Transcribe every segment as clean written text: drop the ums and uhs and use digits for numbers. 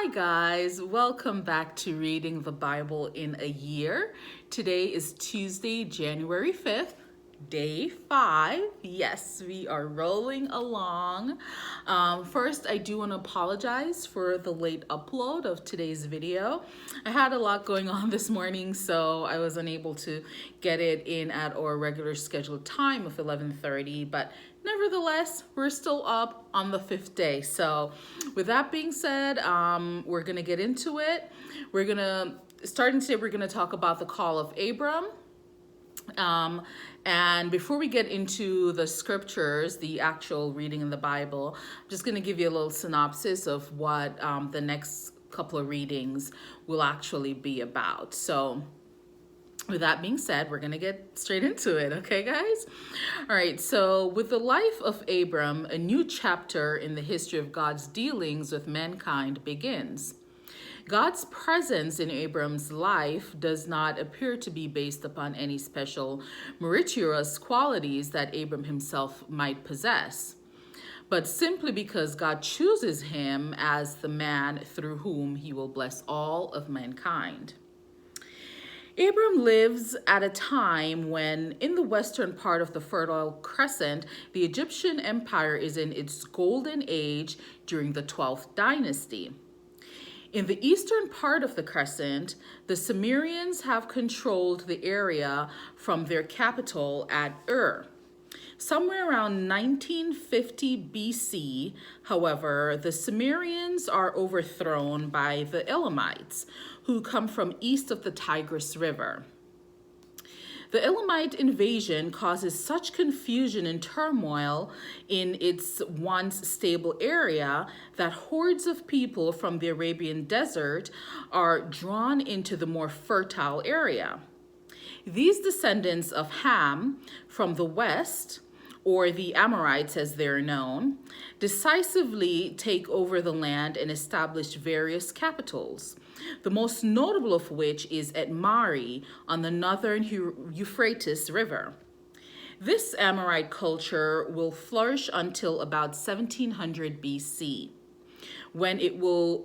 Hi guys, welcome back to Reading the Bible in a Year. Today is Tuesday, January 5th, day 5. Yes, we are rolling along. First, I do want to apologize for the late upload of today's video. I had a lot going on this morning, so I was unable to get it in at our regular scheduled time of 11:30, but nevertheless, we're still up on the 5th day. So with that being said, we're going to get into it. Starting today, we're going to talk about the call of Abram. And before we get into the scriptures, the actual reading in the Bible, I'm just going to give you a little synopsis of what the next couple of readings will actually be about. So with that being said, we're going to get straight into it. Okay, guys? All right. So with the life of Abram, a new chapter in the history of God's dealings with mankind begins. God's presence in Abram's life does not appear to be based upon any special meritorious qualities that Abram himself might possess, but simply because God chooses him as the man through whom he will bless all of mankind. Abram lives at a time when, in the western part of the Fertile Crescent, the Egyptian Empire is in its golden age during the 12th dynasty. In the eastern part of the crescent, the Sumerians have controlled the area from their capital at Ur. Somewhere around 1950 BC, however, the Sumerians are overthrown by the Elamites, who come from east of the Tigris River. The Elamite invasion causes such confusion and turmoil in its once stable area that hordes of people from the Arabian desert are drawn into the more fertile area. These descendants of Ham from the west, or the Amorites as they're known, decisively take over the land and establish various capitals, the most notable of which is at Mari on the northern Euphrates River. This Amorite culture will flourish until about 1700 BC, when it will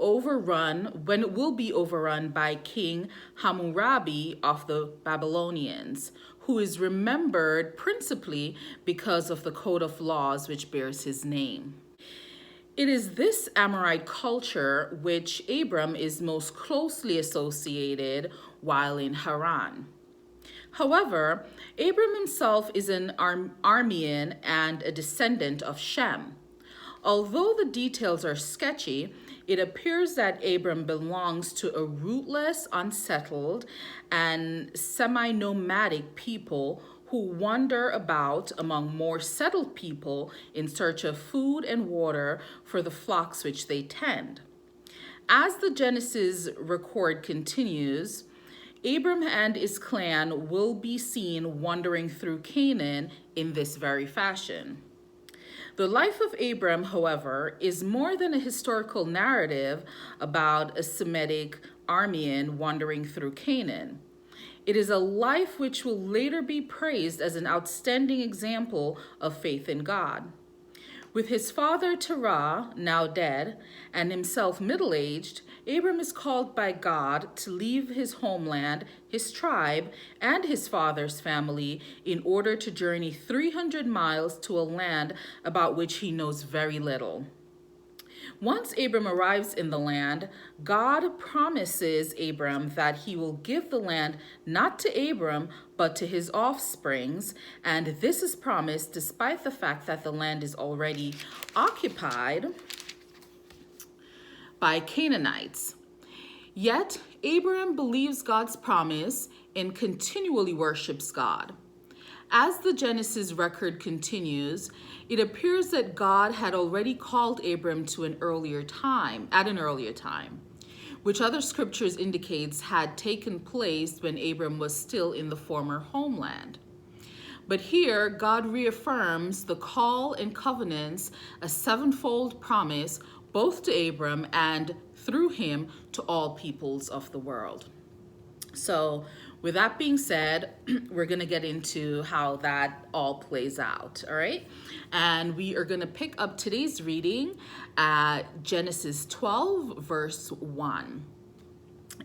be overrun by King Hammurabi of the Babylonians, who is remembered principally because of the code of laws which bears his name. It is this Amorite culture which Abram is most closely associated while in Haran. However, Abram himself is an Aramean and a descendant of Shem. Although the details are sketchy, it appears that Abram belongs to a rootless, unsettled, and semi-nomadic people who wander about among more settled people in search of food and water for the flocks which they tend. As the Genesis record continues, Abram and his clan will be seen wandering through Canaan in this very fashion. The life of Abram, however, is more than a historical narrative about a Semitic Aramean wandering through Canaan. It is a life which will later be praised as an outstanding example of faith in God. With his father Terah, now dead, and himself middle-aged, Abram is called by God to leave his homeland, his tribe, and his father's family in order to journey 300 miles to a land about which he knows very little. Once Abram arrives in the land, God promises Abram that he will give the land not to Abram, but to his offsprings, and this is promised despite the fact that the land is already occupied by Canaanites. Yet, Abram believes God's promise and continually worships God. As the Genesis record continues, it appears that God had already called Abram at an earlier time, which other scriptures indicates had taken place when Abram was still in the former homeland. But here, God reaffirms the call and covenants, a sevenfold promise, both to Abram and through him to all peoples of the world. So with that being said, we're going to get into how that all plays out, all right? And we are going to pick up today's reading at Genesis 12, verse 1.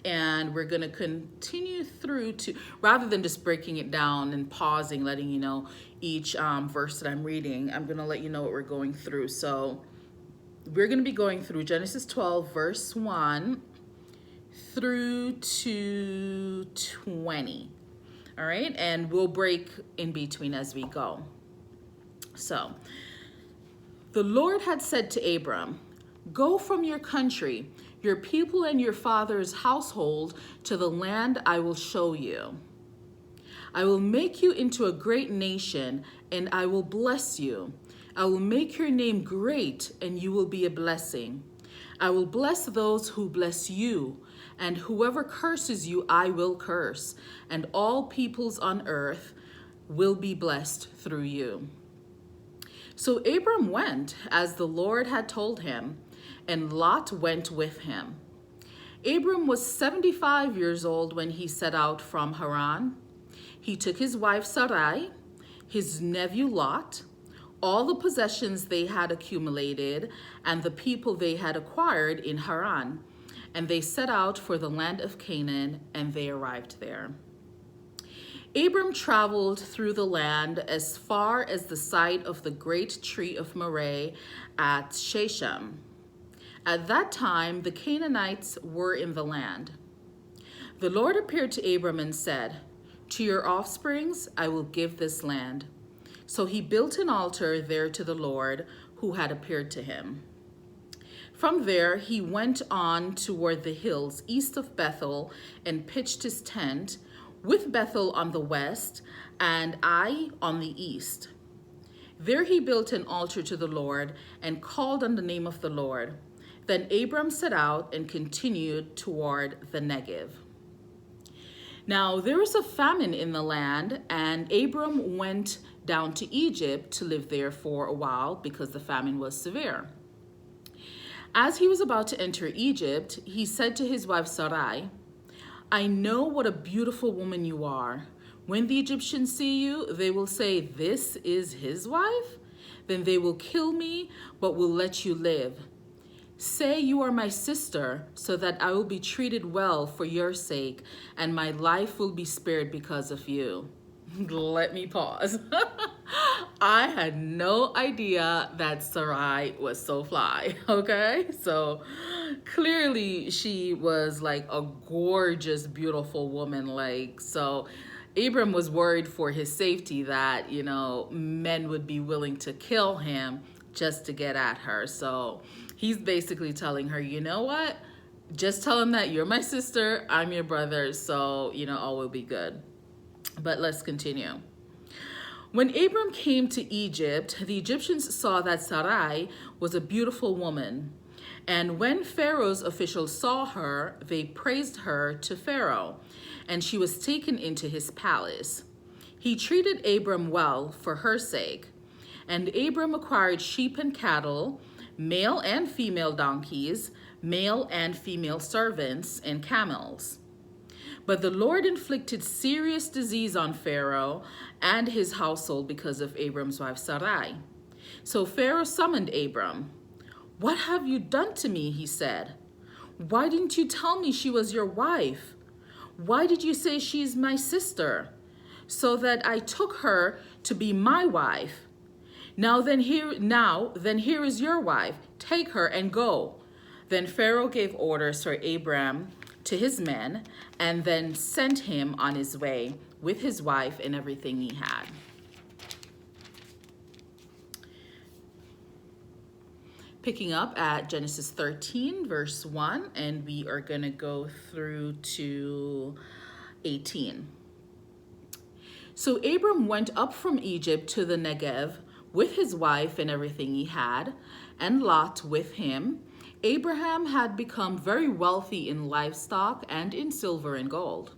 And we're going to continue through to, rather than just breaking it down and pausing, letting you know each verse that I'm reading, I'm going to let you know what we're going through. So we're going to be going through Genesis 12, verse 1 through to 20. All right, and we'll break in between as we go. So, the Lord had said to Abram, "Go from your country, your people and your father's household to the land I will show you. I will make you into a great nation, and I will bless you. I will make your name great, and you will be a blessing. I will bless those who bless you, and whoever curses you I will curse, and all peoples on earth will be blessed through you." So Abram went as the Lord had told him, and Lot went with him. Abram was 75 years old when he set out from Haran. He took his wife Sarai, his nephew Lot, all the possessions they had accumulated, and the people they had acquired in Haran, and they set out for the land of Canaan, and they arrived there. Abram traveled through the land as far as the site of the great tree of Moreh at Shechem. At that time, the Canaanites were in the land. The Lord appeared to Abram and said, "To your offsprings I will give this land." So he built an altar there to the Lord who had appeared to him. From there, he went on toward the hills east of Bethel and pitched his tent, with Bethel on the west and Ai on the east. There he built an altar to the Lord and called on the name of the Lord. Then Abram set out and continued toward the Negev. Now there was a famine in the land, and Abram went down to Egypt to live there for a while because the famine was severe. As he was about to enter Egypt, he said to his wife Sarai, "I know what a beautiful woman you are. When the Egyptians see you, they will say, 'This is his wife?' Then they will kill me, but will let you live. Say you are my sister, so that I will be treated well for your sake, and my life will be spared because of you." Let me pause. I had no idea that Sarai was so fly, okay? So clearly she was like a gorgeous, beautiful woman. So Abram was worried for his safety that, men would be willing to kill him just to get at her. So he's basically telling her, you know what? Just tell him that you're my sister, I'm your brother, so, all will be good. But let's continue. When Abram came to Egypt, the Egyptians saw that Sarai was a beautiful woman. And when Pharaoh's officials saw her, they praised her to Pharaoh, and she was taken into his palace. He treated Abram well for her sake. And Abram acquired sheep and cattle, male and female donkeys, male and female servants, and camels. But the Lord inflicted serious disease on Pharaoh and his household because of Abram's wife Sarai. So Pharaoh summoned Abram. "What have you done to me?" he said. "Why didn't you tell me she was your wife? Why did you say she's my sister, so that I took her to be my wife? Now then here is your wife. Take her and go." Then Pharaoh gave orders for Abram to his men, and then sent him on his way with his wife and everything he had. Picking up at Genesis 13, verse 1, and we are going to go through to 18. So Abram went up from Egypt to the Negev with his wife and everything he had, and Lot with him. Abraham had become very wealthy in livestock and in silver and gold.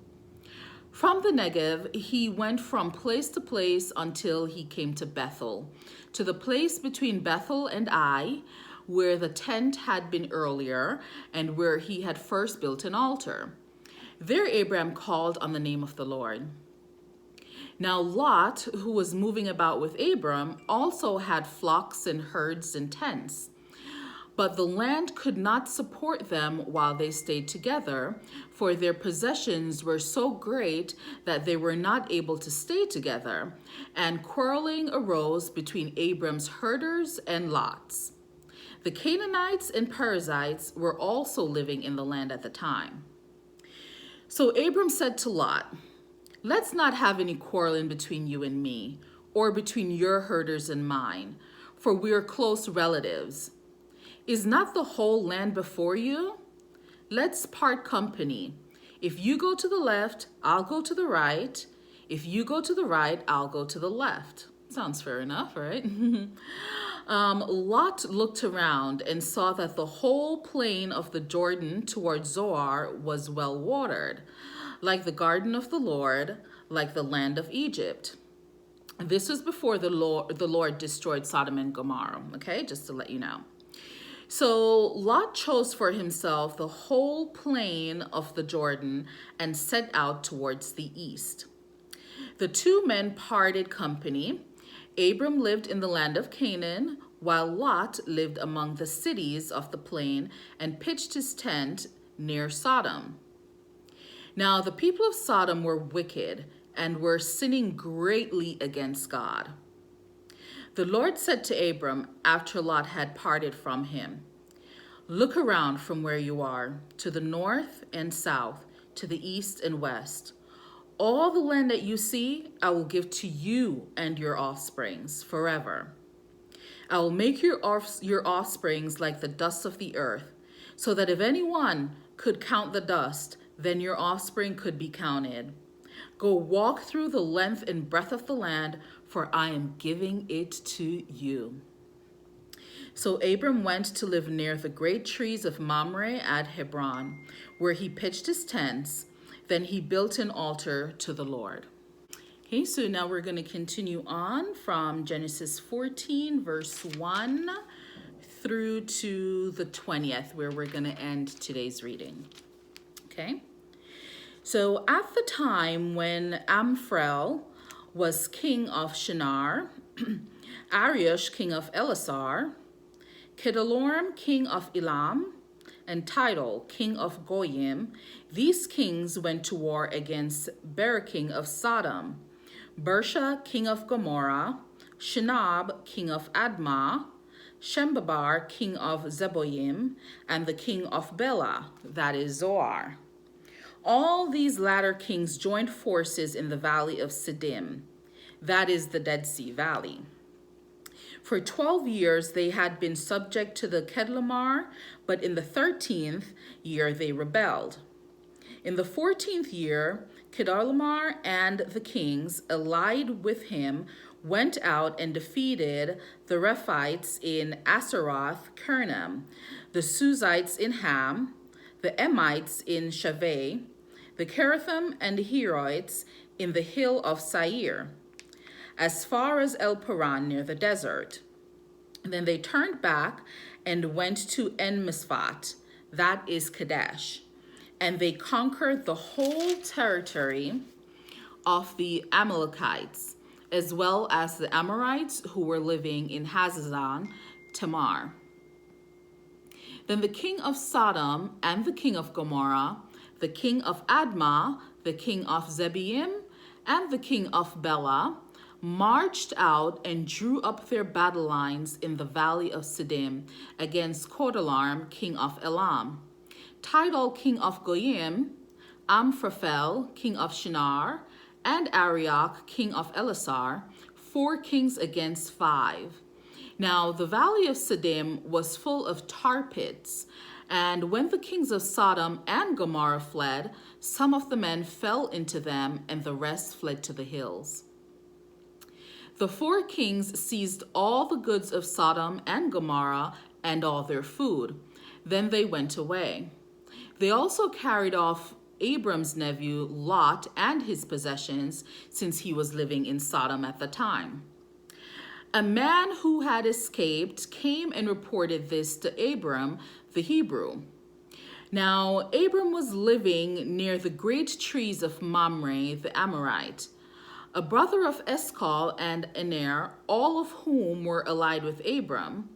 From the Negev, he went from place to place until he came to Bethel, to the place between Bethel and Ai, where the tent had been earlier and where he had first built an altar. There Abram called on the name of the Lord. Now Lot, who was moving about with Abram, also had flocks and herds and tents. But the land could not support them while they stayed together, for their possessions were so great that they were not able to stay together, and quarreling arose between Abram's herders and Lot's. The Canaanites and Perizzites were also living in the land at the time. So Abram said to Lot, "Let's not have any quarreling between you and me, or between your herders and mine, for we are close relatives. Is not the whole land before you? Let's part company. If you go to the left, I'll go to the right. If you go to the right, I'll go to the left." Sounds fair enough, right? Lot looked around and saw that the whole plain of the Jordan towards Zoar was well watered, like the garden of the Lord, like the land of Egypt. This was before the Lord destroyed Sodom and Gomorrah, okay, just to let you know. So Lot chose for himself the whole plain of the Jordan and set out towards the east. The two men parted company. Abram lived in the land of Canaan, while Lot lived among the cities of the plain and pitched his tent near Sodom. Now the people of Sodom were wicked and were sinning greatly against God. The Lord said to Abram after Lot had parted from him, "Look around from where you are, to the north and south, to the east and west. All the land that you see, I will give to you and your offsprings forever. I will make your offsprings like the dust of the earth, so that if anyone could count the dust, then your offspring could be counted. Go walk through the length and breadth of the land, for I am giving it to you." So Abram went to live near the great trees of Mamre at Hebron, where he pitched his tents. Then he built an altar to the Lord. Okay, so now we're going to continue on from Genesis 14, verse 1 through to the 20th, where we're going to end today's reading. Okay, so at the time when Amphel was king of Shinar, Ariush king of Elasar, Kedorlaomer king of Elam, and Tidal king of Goyim, these kings went to war against Ber king of Sodom, Bersha king of Gomorrah, Shinab king of Admah, Shembabar king of Zeboim, and the king of Bela, that is Zoar. All these latter kings joined forces in the valley of Siddim, that is the Dead Sea Valley. For 12 years they had been subject to the Kedorlaomer, but in the 13th year they rebelled. In the 14th year, Kedorlaomer and the kings allied with him went out and defeated the Rephites in Asaroth Karnaim, the Suzites in Ham, the Emites in Shaveh, the Kerathim and the Herites in the hill of Seir, as far as El Paran near the desert. Then they turned back and went to En-Misfat, that is Kadesh, and they conquered the whole territory of the Amalekites, as well as the Amorites who were living in Hazazon Tamar. Then the king of Sodom and the king of Gomorrah, the king of Admah, the king of Zeboim, and the king of Bela marched out and drew up their battle lines in the valley of Siddim against Kedorlaomer, king of Elam, Tidal, king of Goyim, Amphraphel, king of Shinar, and Arioch, king of Elasar, 4 kings against 5. Now the valley of Siddim was full of tar pits, and when the kings of Sodom and Gomorrah fled, some of the men fell into them, and the rest fled to the hills. The 4 kings seized all the goods of Sodom and Gomorrah and all their food. Then they went away. They also carried off Abram's nephew Lot and his possessions, since he was living in Sodom at the time. A man who had escaped came and reported this to Abram the Hebrew. Now, Abram was living near the great trees of Mamre the Amorite, a brother of Eshcol and Aner, all of whom were allied with Abram.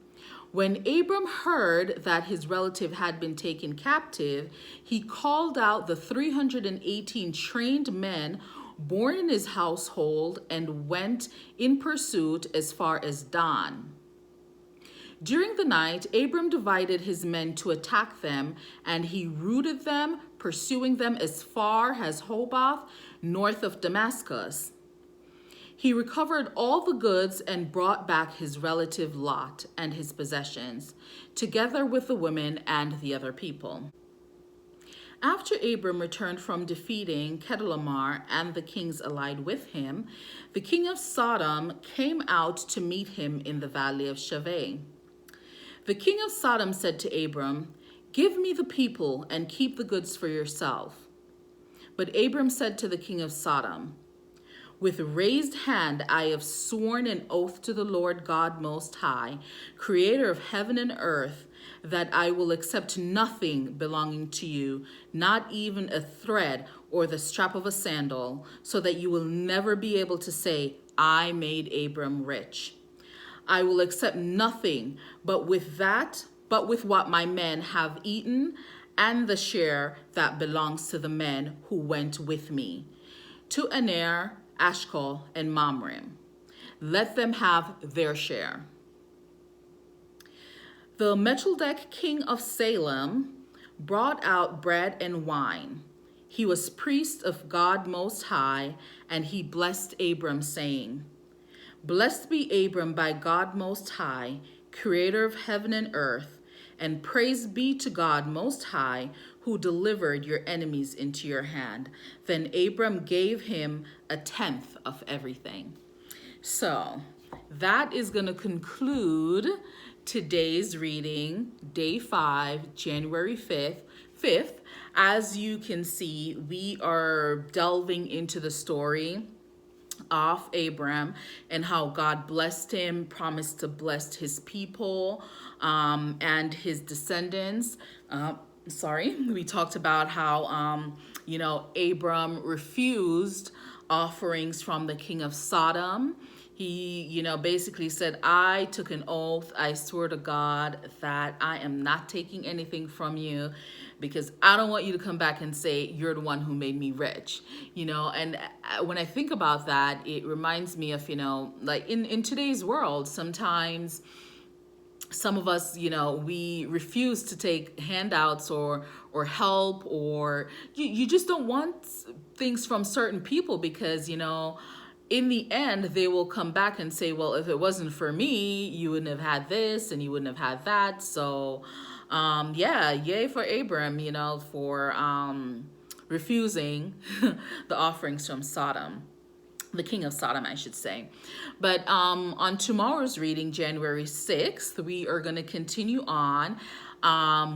When Abram heard that his relative had been taken captive, he called out the 318 trained men born in his household and went in pursuit as far as Dan. During the night, Abram divided his men to attack them, and he routed them, pursuing them as far as Hobath, north of Damascus. He recovered all the goods and brought back his relative Lot and his possessions, together with the women and the other people. After Abram returned from defeating Chedorlaomer and the kings allied with him, the king of Sodom came out to meet him in the valley of Shaveh. The king of Sodom said to Abram, "Give me the people and keep the goods for yourself." But Abram said to the king of Sodom, "With raised hand I have sworn an oath to the Lord God Most High, creator of heaven and earth, that I will accept nothing belonging to you, not even a thread or the strap of a sandal, so that you will never be able to say, 'I made Abram rich.' I will accept nothing but with what my men have eaten and the share that belongs to the men who went with me, to Aner, Ashkol, and Mamre. Let them have their share." The Metreldek king of Salem brought out bread and wine. He was priest of God Most High, and he blessed Abram, saying, "Blessed be Abram by God Most High, creator of heaven and earth, and praise be to God Most High, who delivered your enemies into your hand." Then Abram gave him a tenth of everything. So that is going to conclude today's reading, day 5, January 5th. As you can see, we are delving into the story of Abram and how God blessed him, promised to bless his people and his descendants. We talked about how, Abram refused offerings from the king of Sodom. He, basically said, "I took an oath. I swear to God that I am not taking anything from you, because I don't want you to come back and say you're the one who made me rich." And when I think about that, it reminds me of, like in today's world, sometimes some of us, we refuse to take handouts or help, or you just don't want things from certain people because, in the end, they will come back and say, "Well, if it wasn't for me, you wouldn't have had this and you wouldn't have had that." So, yay for Abram, for refusing the offerings from Sodom. The king of Sodom, I should say. But on tomorrow's reading, January 6th, we are going to continue on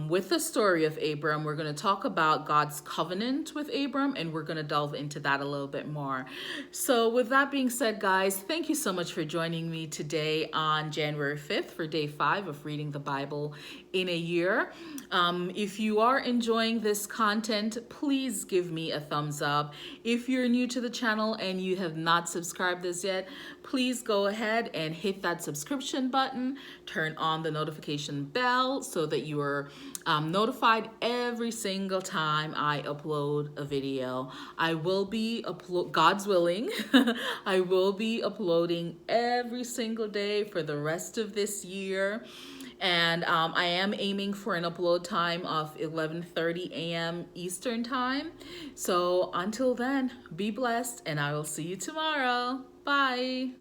with the story of Abram. We're going to talk about God's covenant with Abram, and we're going to delve into that a little bit more. So with that being said, guys, thank you so much for joining me today on January 5th for day 5 of reading the Bible in a year. If you are enjoying this content, please give me a thumbs up. If you're new to the channel and you have not subscribed this yet, please go ahead and hit that subscription button, turn on the notification bell so that you are notified every single time I upload a video. I will be God's willing, I will be uploading every single day for the rest of this year. And I am aiming for an upload time of 11:30 a.m. Eastern time. So until then, be blessed, and I will see you tomorrow. Bye.